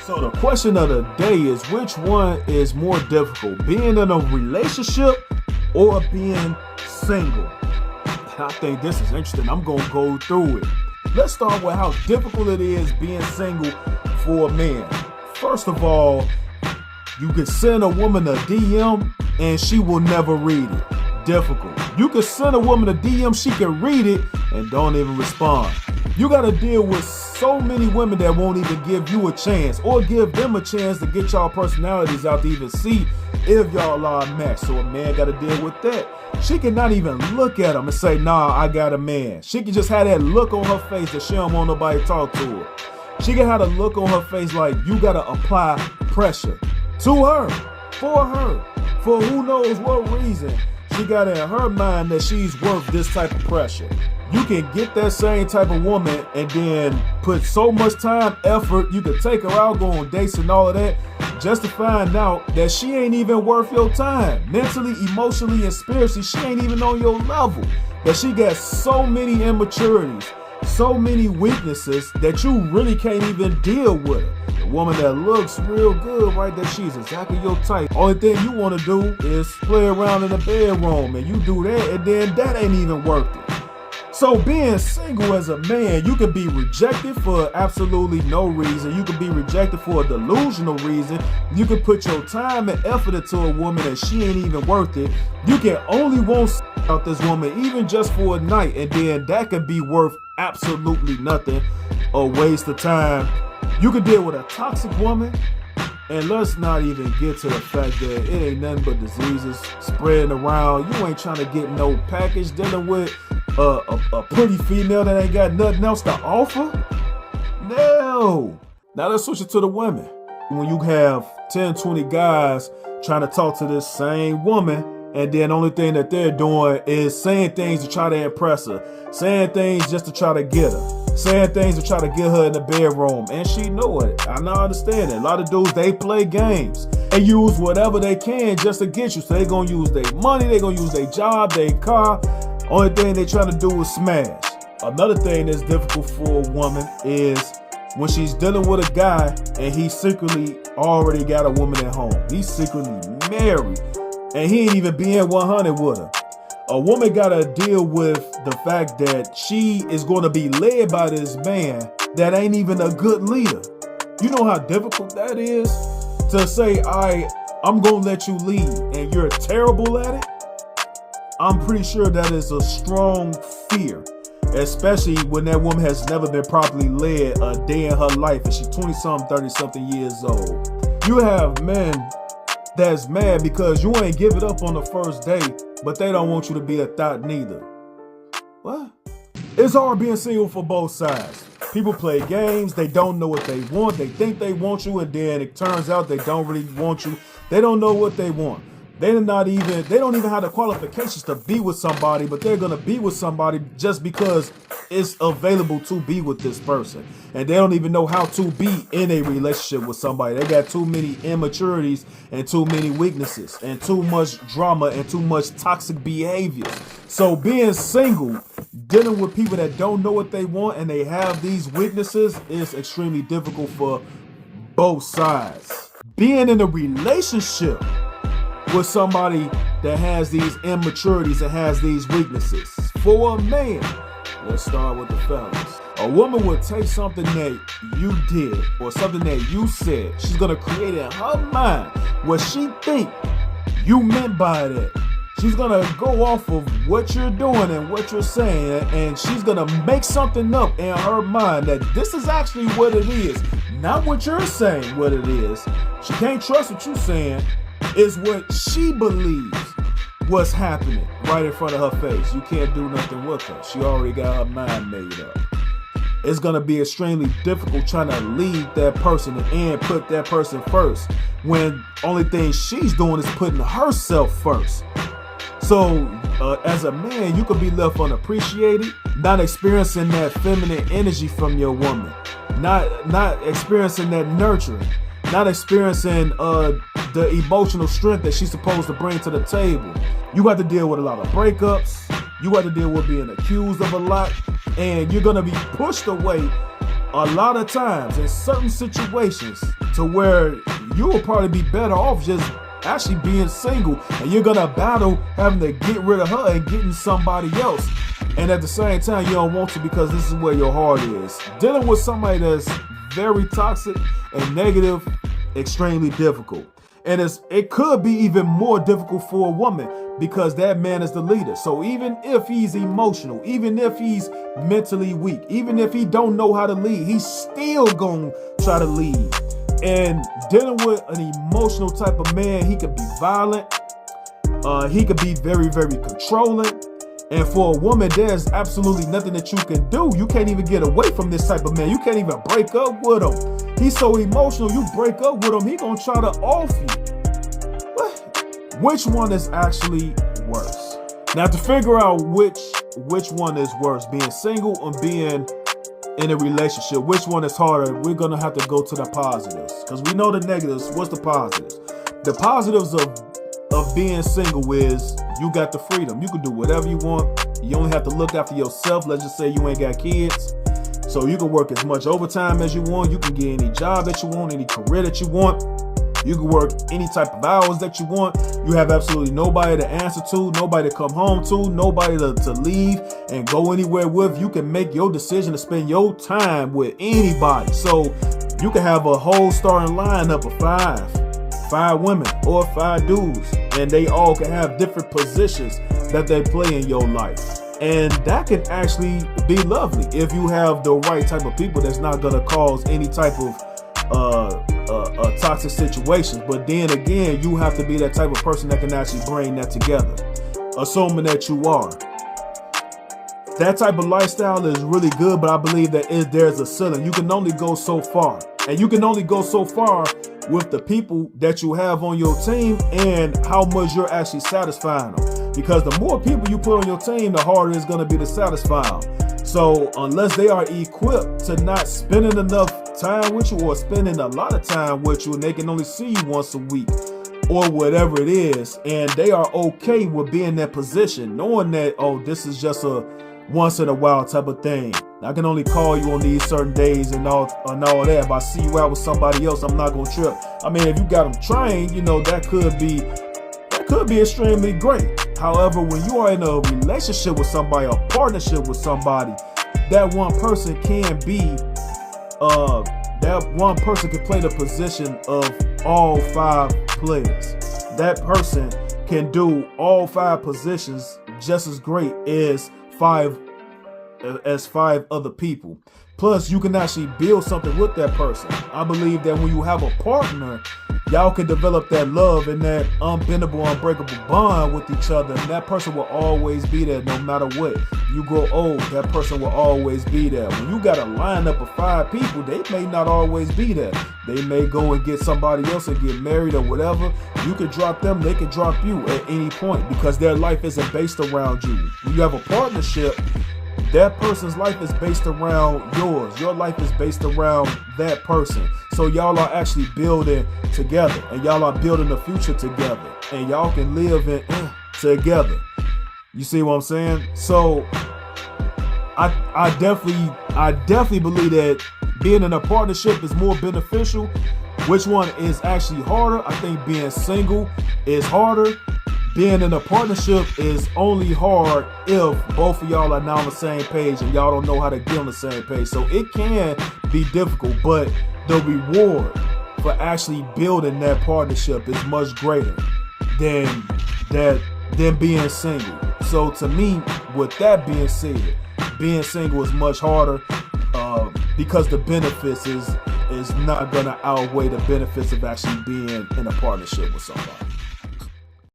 So the question of the day is, which one is more difficult, being in a relationship or being single? I think this is interesting. I'm going to go through it. Let's start with how difficult it is being single for a man. First of all, you can send a woman a DM and she will never read it. Difficult. You can send a woman a DM, she can read it and don't even respond. You got to deal with so many women that won't even give you a chance or give them a chance to get y'all personalities out to even see if y'all are a match. So a man got to deal with that. She cannot even look at him and say, nah, I got a man. She can just have that look on her face that she don't want nobody to talk to her. She can have a look on her face like you got to apply pressure to her, for who knows what reason. She got in her mind that she's worth this type of pressure. You can get that same type of woman and then put so much time, effort, you can take her out, go on dates and all of that, just to find out that she ain't even worth your time. Mentally, emotionally, and spiritually, she ain't even on your level. That she got so many immaturities, so many weaknesses that you really can't even deal with her. The woman that looks real good, right, that she's exactly your type. Only thing you want to do is play around in the bedroom, and you do that, and then that ain't even worth it. So being single as a man, you can be rejected for absolutely no reason. You can be rejected for a delusional reason. You can put your time and effort into a woman and she ain't even worth it. You can only want out this woman even just for a night, and then that could be worth absolutely nothing, a waste of time. You can deal with a toxic woman, and let's not even get to the fact that it ain't nothing but diseases spreading around. You ain't trying to get no package dealing with a pretty female that ain't got nothing else to offer. No. Now let's switch it to the women. When you have 10, 20 guys trying to talk to this same woman, and then the only thing that they're doing is saying things to try to impress her, saying things just to try to get her, saying things to try to get her in the bedroom, and she know it. I now understand it. A lot of dudes, they play games and use whatever they can just to get you. So they gonna use their money, they gonna use their job, their car. Only thing they trying to do is smash. Another thing that's difficult for a woman is when she's dealing with a guy and he secretly already got a woman at home. He's secretly married and he ain't even being 100 with her. A woman gotta deal with the fact that she is gonna be led by this man that ain't even a good leader. You know how difficult that is? To say, I'm gonna let you lead and you're terrible at it? I'm pretty sure that is a strong fear, especially when that woman has never been properly led a day in her life and she's 20-something, 30-something years old. You have men that's mad because you ain't give it up on the first date, but they don't want you to be a thought neither. What? It's hard being single for both sides. People play games, they don't know what they want, they think they want you, and then it turns out they don't really want you. They don't know what they want. They don't even have the qualifications to be with somebody, but they're gonna be with somebody just because it's available to be with this person. And they don't even know how to be in a relationship with somebody. They got too many immaturities and too many weaknesses and too much drama and too much toxic behavior. So being single, dealing with people that don't know what they want and they have these weaknesses is extremely difficult for both sides. Being in a relationship with somebody that has these immaturities and has these weaknesses. For a man, let's start with the fellas. A woman would take something that you did or something that you said. She's gonna create in her mind what she think you meant by that. She's gonna go off of what you're doing and what you're saying, and she's gonna make something up in her mind that this is actually what it is, not what you're saying what it is. She can't trust what you're saying. Is what she believes what's happening right in front of her face. You can't do nothing with her. She already got her mind made up. It's going to be extremely difficult trying to lead that person and put that person first when only thing she's doing is putting herself first. So as a man, you could be left unappreciated, not experiencing that feminine energy from your woman, not experiencing that nurturing, not experiencing the emotional strength that she's supposed to bring to the table. You got to deal with a lot of breakups. You got to deal with being accused of a lot. And you're going to be pushed away a lot of times in certain situations to where you will probably be better off just actually being single, and you're gonna battle having to get rid of her and getting somebody else. And at the same time, you don't want to, because this is where your heart is. Dealing with somebody that's very toxic and negative, extremely difficult. And it could be even more difficult for a woman, because that man is the leader. So even if he's emotional, even if he's mentally weak, even if he don't know how to lead, he's still gonna try to lead. And dealing with an emotional type of man, he could be violent. He could be very, very controlling. And for a woman, there's absolutely nothing that you can do. You can't even get away from this type of man. You can't even break up with him. He's so emotional, you break up with him, he gonna try to off you. What? Which one is actually worse? Now, to figure out which one is worse, being single or being in a relationship, which one is harder, we're gonna have to go to the positives, because we know the negatives. What's the positives? The positives of being single is you got the freedom. You can do whatever you want. You only have to look after yourself. Let's just say you ain't got kids, so you can work as much overtime as you want. You can get any job that you want, any career that you want. You can work any type of hours that you want. You have absolutely nobody to answer to, nobody to come home to, nobody to leave and go anywhere with. You can make your decision to spend your time with anybody. So you can have a whole starting lineup of five women or 5 dudes, and they all can have different positions that they play in your life. And that can actually be lovely if you have the right type of people that's not gonna cause any type of toxic situations. But then again, you have to be that type of person that can actually bring that together, assuming that you are. That type of lifestyle is really good, but I believe that there's a ceiling. You can only go so far, and you can only go so far with the people that you have on your team and how much you're actually satisfying them. Because the more people you put on your team, the harder it's going to be to satisfy them. So unless they are equipped to not spending enough time with you, or spending a lot of time with you, and they can only see you once a week or whatever it is, and they are okay with being in that position, knowing that, oh, this is just a once in a while type of thing. I can only call you on these certain days and all that. If I see you out with somebody else, I'm not gonna trip. I mean, if you got them trained, that could be extremely great. However, when you are in a relationship with somebody, a partnership with somebody, that one person can play the position of all 5 players. That person can do all 5 positions just as great as 5 other people. Plus, you can actually build something with that person. I believe that when you have a partner, y'all can develop that love and that unbendable, unbreakable bond with each other. And that person will always be there no matter what. You grow old, that person will always be there. When you got a lineup of 5 people, they may not always be there. They may go and get somebody else and get married or whatever. You can drop them, they can drop you at any point, because their life isn't based around you. When you have a partnership, that person's life is based around yours. Your life is based around that person. So y'all are actually building together, and y'all are building the future together, and y'all can live together. You see what I'm saying? So I definitely believe that being in a partnership is more beneficial. Which one is actually harder? I think being single is harder. Being in a partnership is only hard if both of y'all are not on the same page and y'all don't know how to get on the same page. So it can be difficult, but the reward for actually building that partnership is much greater than being single. So to me, with that being said, being single is much harder because the benefits is not gonna outweigh the benefits of actually being in a partnership with somebody.